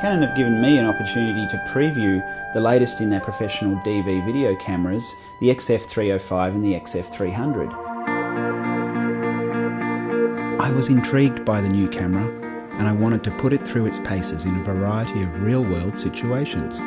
Canon have given me an opportunity to preview the latest in their professional DV video cameras, the XF305 and the XF300. I was intrigued by the new camera and I wanted to put it through its paces in a variety of real-world situations.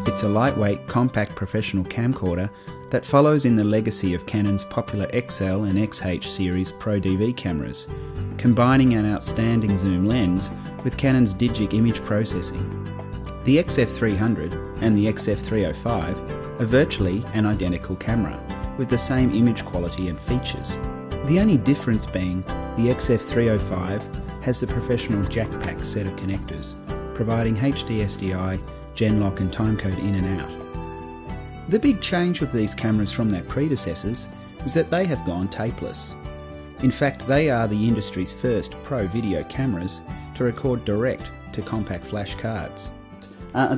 It's a lightweight, compact professional camcorder that follows in the legacy of Canon's popular XL and XH series Pro DV cameras, combining an outstanding zoom lens with Canon's Digic image processing. The XF300 and the XF305 are virtually an identical camera, with the same image quality and features. The only difference being the XF305 has the professional jack-pack set of connectors, providing HD SDI, Genlock and timecode in and out. The big change with these cameras from their predecessors is that they have gone tapeless. In fact, they are the industry's first pro video cameras to record direct to compact flash cards.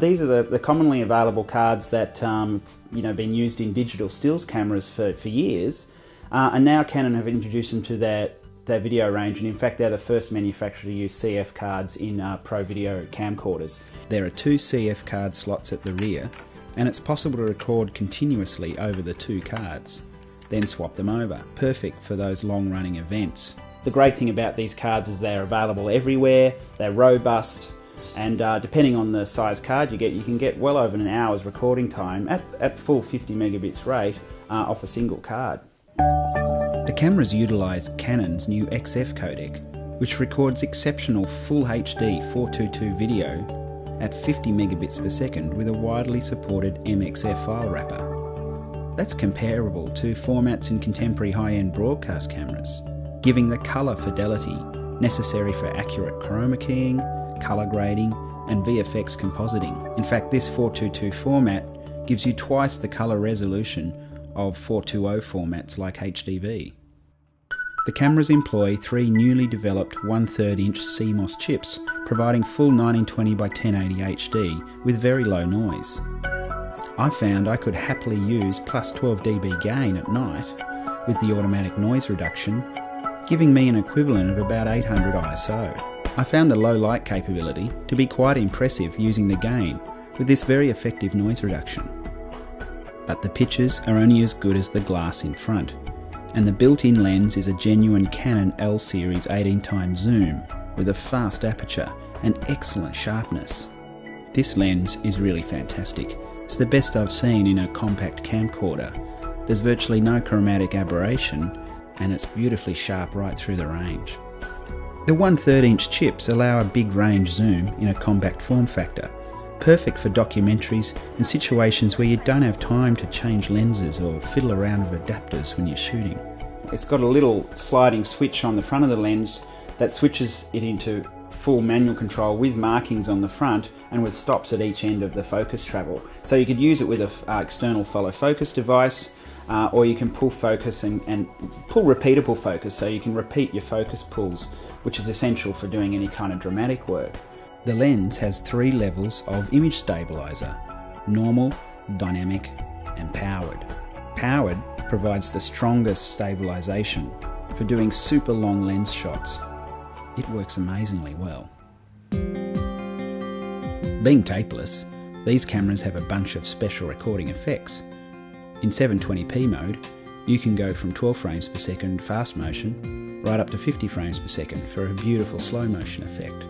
These are the commonly available cards that been used in digital stills cameras for years, and now Canon have introduced them to their video range, and in fact they're the first manufacturer to use CF cards in pro video camcorders. There are two CF card slots at the rear, and it's possible to record continuously over the two cards, then swap them over. Perfect for those long running events. The great thing about these cards is they're available everywhere, they're robust, and depending on the size card you get, you can get well over an hour's recording time at full 50 megabits rate off a single card. The cameras utilise Canon's new XF codec, which records exceptional Full HD 422 video at 50 megabits per second with a widely supported MXF file wrapper. That's comparable to formats in contemporary high-end broadcast cameras, giving the colour fidelity necessary for accurate chroma keying, colour grading and VFX compositing. In fact, this 422 format gives you twice the colour resolution of 420 formats like HDV. The cameras employ three newly developed 1/3 inch CMOS chips, providing full 1920 by 1080 HD with very low noise. I found I could happily use plus 12 dB gain at night with the automatic noise reduction, giving me an equivalent of about 800 ISO. I found the low light capability to be quite impressive using the gain with this very effective noise reduction. But the pictures are only as good as the glass in front, and the built-in lens is a genuine Canon L series 18x zoom with a fast aperture and excellent sharpness. This lens is really fantastic. It's the best I've seen in a compact camcorder. There's virtually no chromatic aberration and it's beautifully sharp right through the range. The 1/3 inch chips allow a big range zoom in a compact form factor, perfect for documentaries and situations where you don't have time to change lenses or fiddle around with adapters when you're shooting. It's got a little sliding switch on the front of the lens that switches it into full manual control with markings on the front and with stops at each end of the focus travel. So you could use it with an external follow focus device, or you can pull focus and pull repeatable focus, so you can repeat your focus pulls, which is essential for doing any kind of dramatic work. The lens has 3 levels of image stabiliser: normal, dynamic and powered. Powered provides the strongest stabilisation for doing super long lens shots. It works amazingly well. Being tapeless, these cameras have a bunch of special recording effects. In 720p mode, you can go from 12 frames per second fast motion right up to 50 frames per second for a beautiful slow motion effect.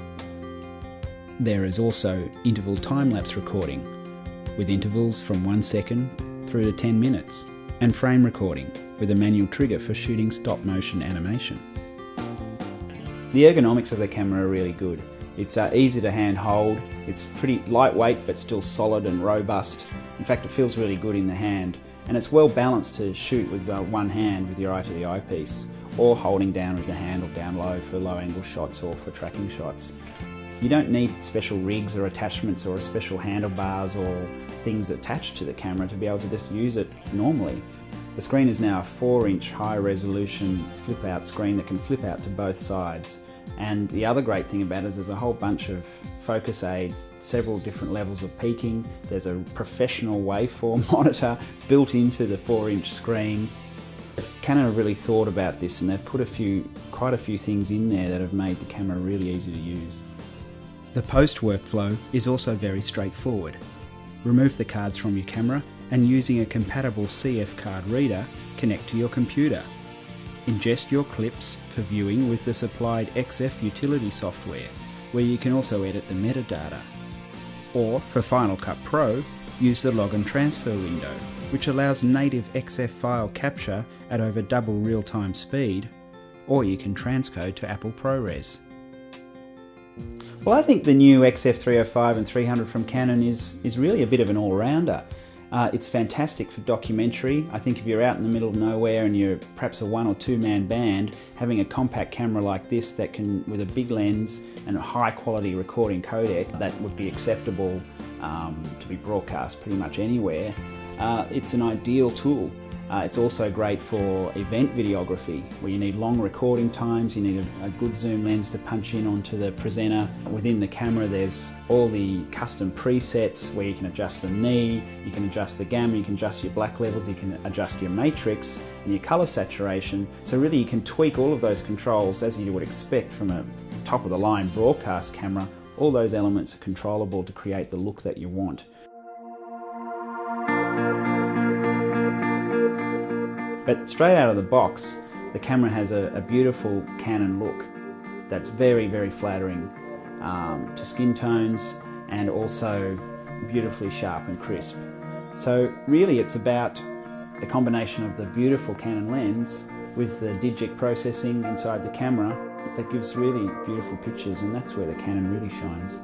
There is also interval time-lapse recording, with intervals from 1 second through to 10 minutes, and frame recording, with a manual trigger for shooting stop-motion animation. The ergonomics of the camera are really good. It's easy to hand hold, it's pretty lightweight but still solid and robust. In fact, it feels really good in the hand, and it's well balanced to shoot with one hand with your eye to the eyepiece, or holding down with the handle down low for low angle shots or for tracking shots. You don't need special rigs or attachments or special handlebars or things attached to the camera to be able to just use it normally. The screen is now a 4-inch high resolution flip out screen that can flip out to both sides. And the other great thing about it is there's a whole bunch of focus aids, several different levels of peaking. There's a professional waveform monitor built into the 4-inch screen. Canon have really thought about this, and they've put quite a few things in there that have made the camera really easy to use. The post workflow is also very straightforward. Remove the cards from your camera and, using a compatible CF card reader, connect to your computer. Ingest your clips for viewing with the supplied XF utility software, where you can also edit the metadata. Or, for Final Cut Pro, use the log and transfer window, which allows native XF file capture at over double real-time speed, or you can transcode to Apple ProRes. Well, I think the new XF305 and 300 from Canon is really a bit of an all-rounder. It's fantastic for documentary. I think if you're out in the middle of nowhere and you're perhaps a 1 or 2 man band, having a compact camera like this that can, with a big lens and a high quality recording codec that would be acceptable to be broadcast pretty much anywhere, it's an ideal tool. It's also great for event videography, where you need long recording times, you need a good zoom lens to punch in onto the presenter. Within the camera there's all the custom presets where you can adjust the knee, you can adjust the gamma, you can adjust your black levels, you can adjust your matrix and your colour saturation. So really you can tweak all of those controls as you would expect from a top of the line broadcast camera. All those elements are controllable to create the look that you want. But straight out of the box, the camera has a beautiful Canon look that's very, very flattering to skin tones, and also beautifully sharp and crisp. So really it's about a combination of the beautiful Canon lens with the digic processing inside the camera that gives really beautiful pictures, and that's where the Canon really shines.